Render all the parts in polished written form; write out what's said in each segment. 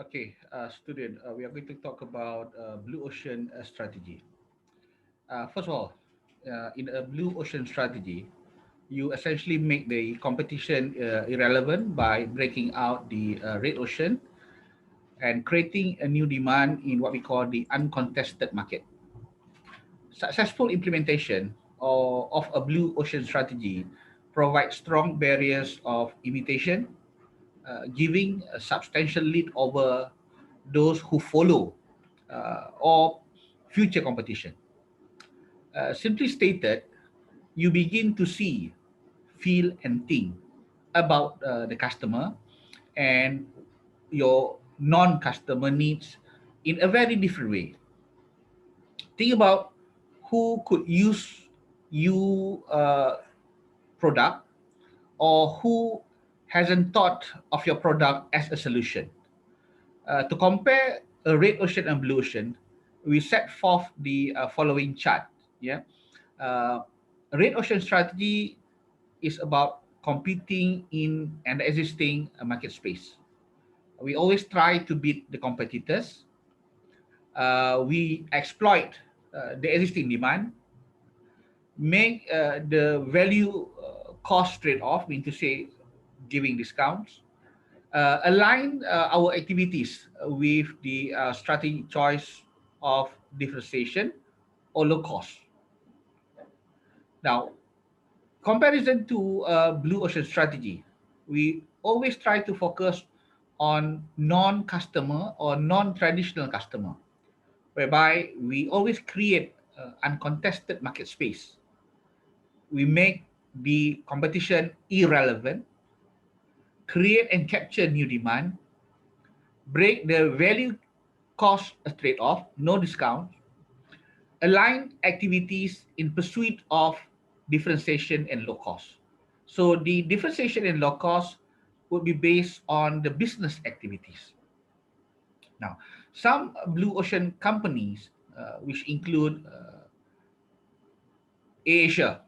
Okay, student, we are going to talk about blue ocean strategy. First of all, in a blue ocean strategy, you essentially make the competition irrelevant by breaking out the red ocean and creating a new demand in what we call the uncontested market. Successful implementation of a blue ocean strategy provides strong barriers of imitation, giving a substantial lead over those who follow or future competition. Simply stated, you begin to see, feel, and think about the customer and your non-customer needs in a very different way. Think about who could use you product, or who hasn't thought of your product as a solution. To compare a red ocean and blue ocean, we set forth the following chart. Yeah, uh, red ocean strategy is about competing in an existing market space. We always try to beat the competitors. We exploit the existing demand, make the value cost trade off, mean to say, giving discounts, align our activities with the strategic choice of differentiation or low cost. Now, comparison to blue ocean strategy, we always try to focus on non-customer or non-traditional customer, whereby we always create uncontested market space. We make the competition irrelevant, create and capture new demand, break the value cost trade-off, no discount, align activities in pursuit of differentiation and low cost. So the differentiation and low cost would be based on the business activities. Now, some blue ocean companies, which include Asia,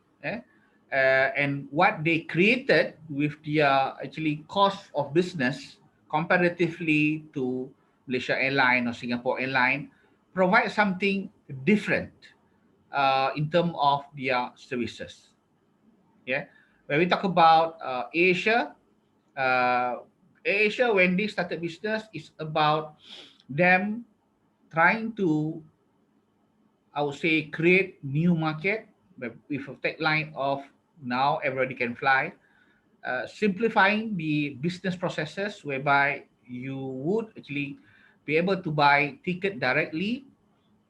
and what they created with their actually cost of business comparatively to Malaysia Airline or Singapore Airline, provide something different in terms of their services. Yeah, when we talk about uh, Asia when they started business is about them trying to, I would say, create new market with a tagline of now everybody can fly, simplifying the business processes whereby you would actually be able to buy ticket directly,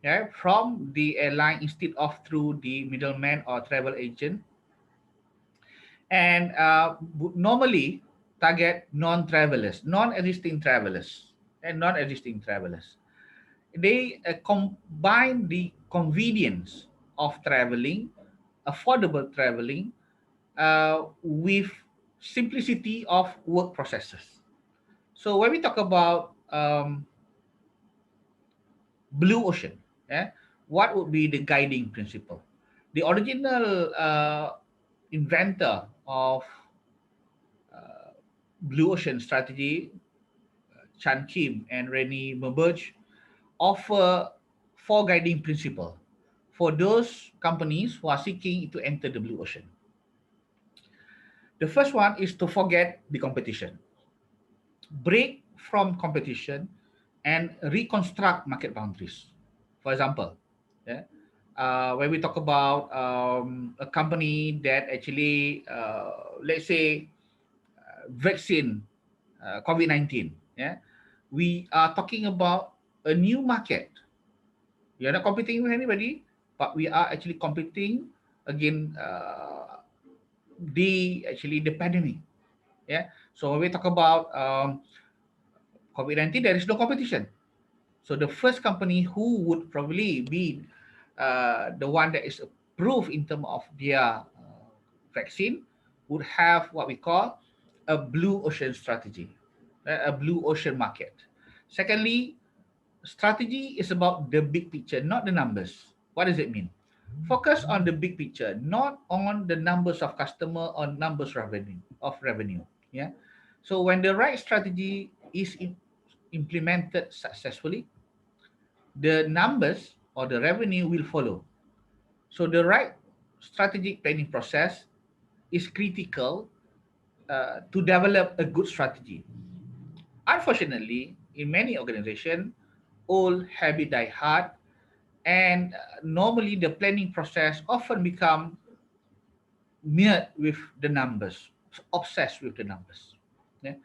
yeah, from the airline instead of through the middleman or travel agent, and normally target non-travelers, non-existing travelers, and non-existing travelers. They combine the convenience of traveling, affordable traveling, with simplicity of work processes. So when we talk about blue ocean, what would be the guiding principle? The original inventor of blue ocean strategy, Chan Kim and Rennie Merberge, offer four guiding principles for those companies who are seeking to enter the blue ocean. The first one is to forget the competition, break from competition, and reconstruct market boundaries. For example, yeah, when we talk about a company that actually, let's say, vaccine COVID-19, yeah, we are talking about a new market. We are not competing with anybody, but we are actually competing against the pandemic. Yeah. So when we talk about COVID-19, there is no competition. So the first company who would probably be the one that is approved in terms of their vaccine would have what we call a blue ocean strategy, a blue ocean market. Secondly, strategy is about the big picture, not the numbers. What does it mean? Focus on the big picture, not on the numbers of customer or numbers revenue of revenue. Yeah. So when the right strategy is implemented successfully, the numbers or the revenue will follow. So the right strategic planning process is critical to develop a good strategy. Unfortunately, in many organizations, old habit die hard, and normally the planning process often become mere with the numbers, obsessed with the numbers. Yeah.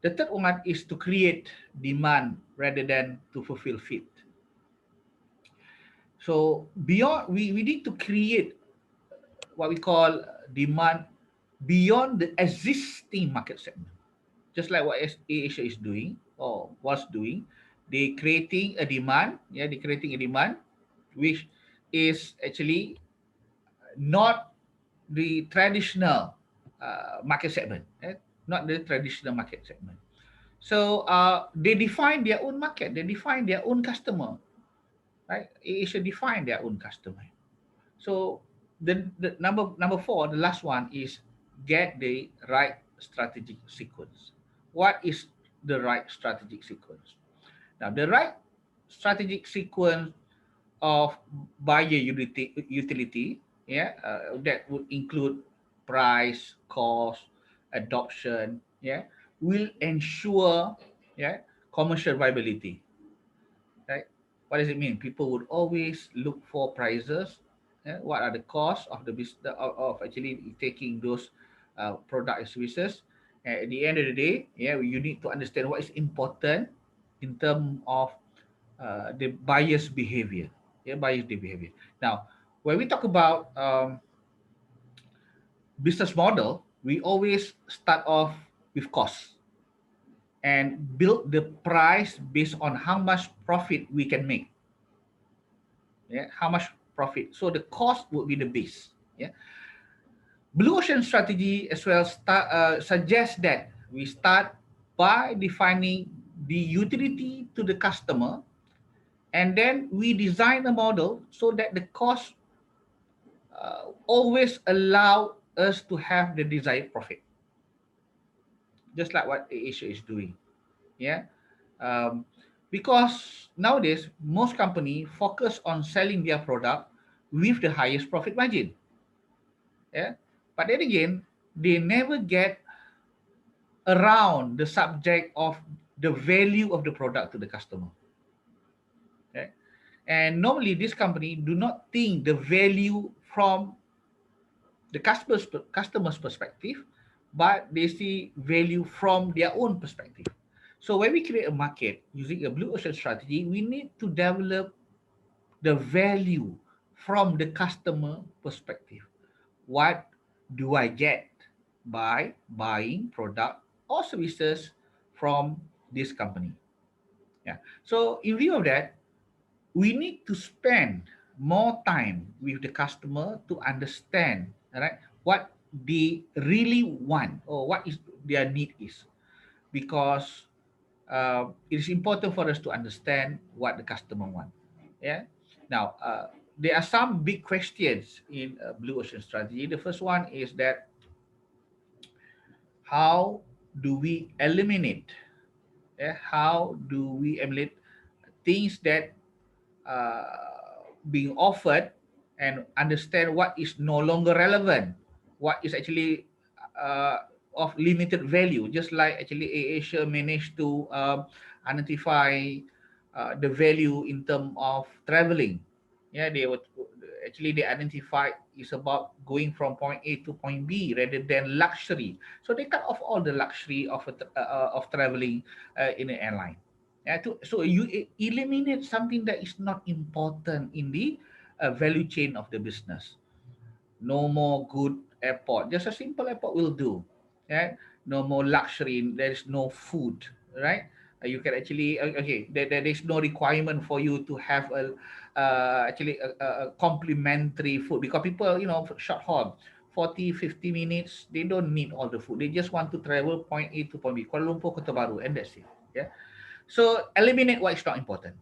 The third one is to create demand rather than to fulfill fit. So beyond, we need to create what we call demand beyond the existing market segment. Just like what Asia is doing or was doing, they creating a demand. Yeah, they creating a demand, which is actually not the traditional market segment. Not the traditional market segment. So they define their own market. They define their own customer. Right? Asia define their own customer. So the number four, the last one is get the right strategic sequence. What is the right strategic sequence? Now, the right strategic sequence of buyer utility, yeah, that would include price, cost, adoption, yeah, will ensure, yeah, commercial viability, right? What does it mean? People would always look for prices. What are the costs of the business of actually taking those product and services? And at the end of the day, yeah, you need to understand what is important in terms of the buyer's behavior. Yeah, buyer's behavior. Now, when we talk about business model, we always start off with cost and build the price based on how much profit we can make. Yeah, how much profit. So the cost would be the base. Yeah, blue ocean strategy as well suggests that we start by defining the utility to the customer, and then we design a model so that the cost always allow us to have the desired profit, just like what Asia is doing. Yeah, um, because nowadays most company focus on selling their product with the highest profit margin. Yeah, but then again, they never get around the subject of the value of the product to the customer. Okay? And normally this company do not think the value from the customer's perspective, but they see value from their own perspective. So when we create a market using a blue ocean strategy, we need to develop the value from the customer perspective. What do I get by buying product or services from this company? Yeah. So in view of that, we need to spend more time with the customer to understand, right, what they really want or what is their need is, because it is important for us to understand what the customer want. Yeah. Now, there are some big questions in blue ocean strategy. The first one is that how do we eliminate, how do we eliminate things that being offered, and understand what is no longer relevant, what is actually of limited value. Just like actually Asia managed to identify the value in terms of traveling. Yeah, they would actually they identify is about going from point A to point B rather than luxury. So they cut off all the luxury of traveling in an airline. Yeah, so you eliminate something that is not important in the value chain of the business. No more good airport. Just a simple airport will do. Right? No more luxury. There is no food. Right? You can actually okay. There is no requirement for you to have a actually a complimentary food, because people, short haul 40-50 minutes, they don't need all the food. They just want to travel point A to point B, Kuala Lumpur, Kota Baru, and that's it. Yeah. So eliminate what is not important.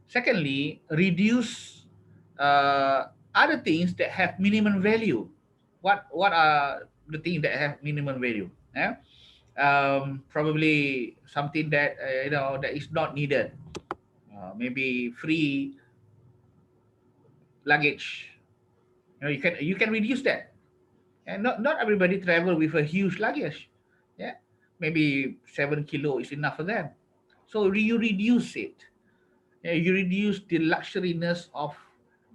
Secondly, reduce other things that have minimum value. What are the things that have minimum value? Yeah? Probably something that that is not needed. Maybe free luggage. You can reduce that, and not everybody travel with a huge luggage. Yeah, maybe 7 kilo is enough for them. So you reduce it. Yeah, you reduce the luxuriness of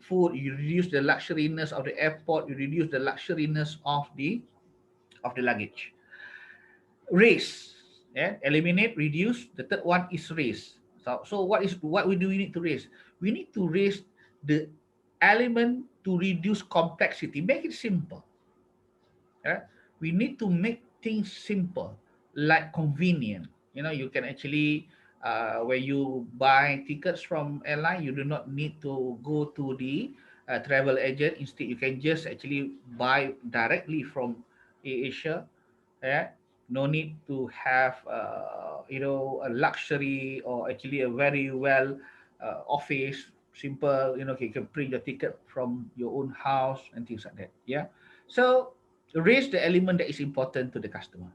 food. You reduce the luxuriness of the airport. You reduce the luxuriness of the luggage. Raise, yeah, eliminate, reduce. The third one is raise. So what we do? We need to raise. We need to raise the element to reduce complexity. Make it simple. Yeah? We need to make things simple, like convenient. You can actually, when you buy tickets from airline, you do not need to go to the travel agent. Instead, you can just actually buy directly from AirAsia. Yeah, no need to have a luxury or actually a very well office. Simple, you can print your ticket from your own house and things like that. Yeah, so raise the element that is important to the customer.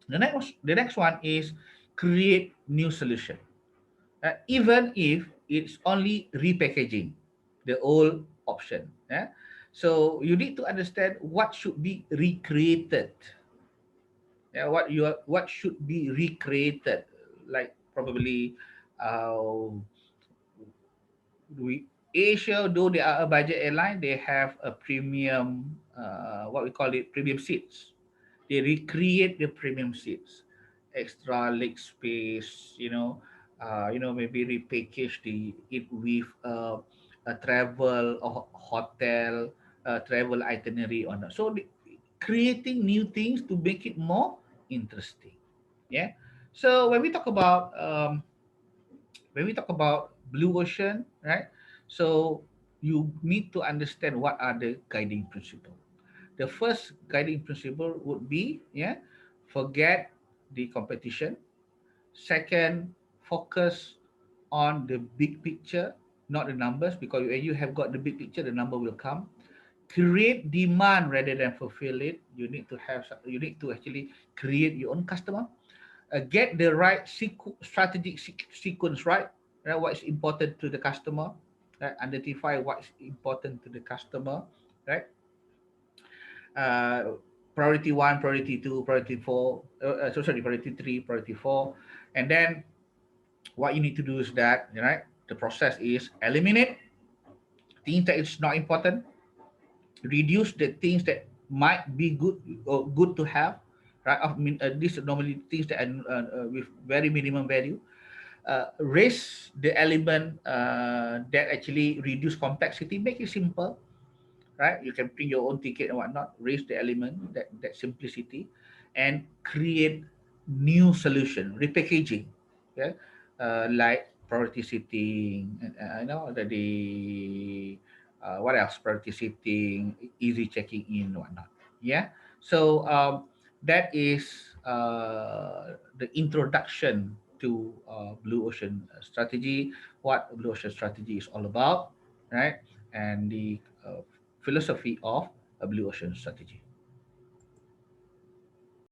The next one is create new solution. Even if it's only repackaging the old option. Yeah, so you need to understand what should be recreated. Yeah, what should be recreated, like probably uh, we Asia, though they are a budget airline, they have a premium, what we call it, premium seats. They recreate the premium seats, extra leg space, maybe repackage it with a travel or hotel, travel itinerary or not. So creating new things to make it more interesting. Yeah. So when we talk about blue ocean, right? So you need to understand what are the guiding principle. The first guiding principle would be, yeah, forget the competition. Second, focus on the big picture, not the numbers, because when you have got the big picture, the number will come. Create demand rather than fulfill it. You need to actually create your own customer. Get the right strategic sequence right. Right, what is important to the customer. Right? Identify what is important to the customer. Right. uh, Priority one, priority two, priority four. Sorry, priority three, priority four, and then what you need to do is that, right, the process is eliminate things that is not important, reduce the things that might be good or good to have, right? I mean, these are normally things that are with very minimum value. Raise the element that actually reduce complexity, make it simple, right? You can print your own ticket and whatnot, raise the element, that simplicity, and create new solution, repackaging, yeah, like priority seating, and I know that the what else? Priority seating, easy checking in, whatnot. Yeah. So that is the introduction to Blue Ocean strategy. What Blue Ocean strategy is all about, right? And the philosophy of a blue ocean strategy.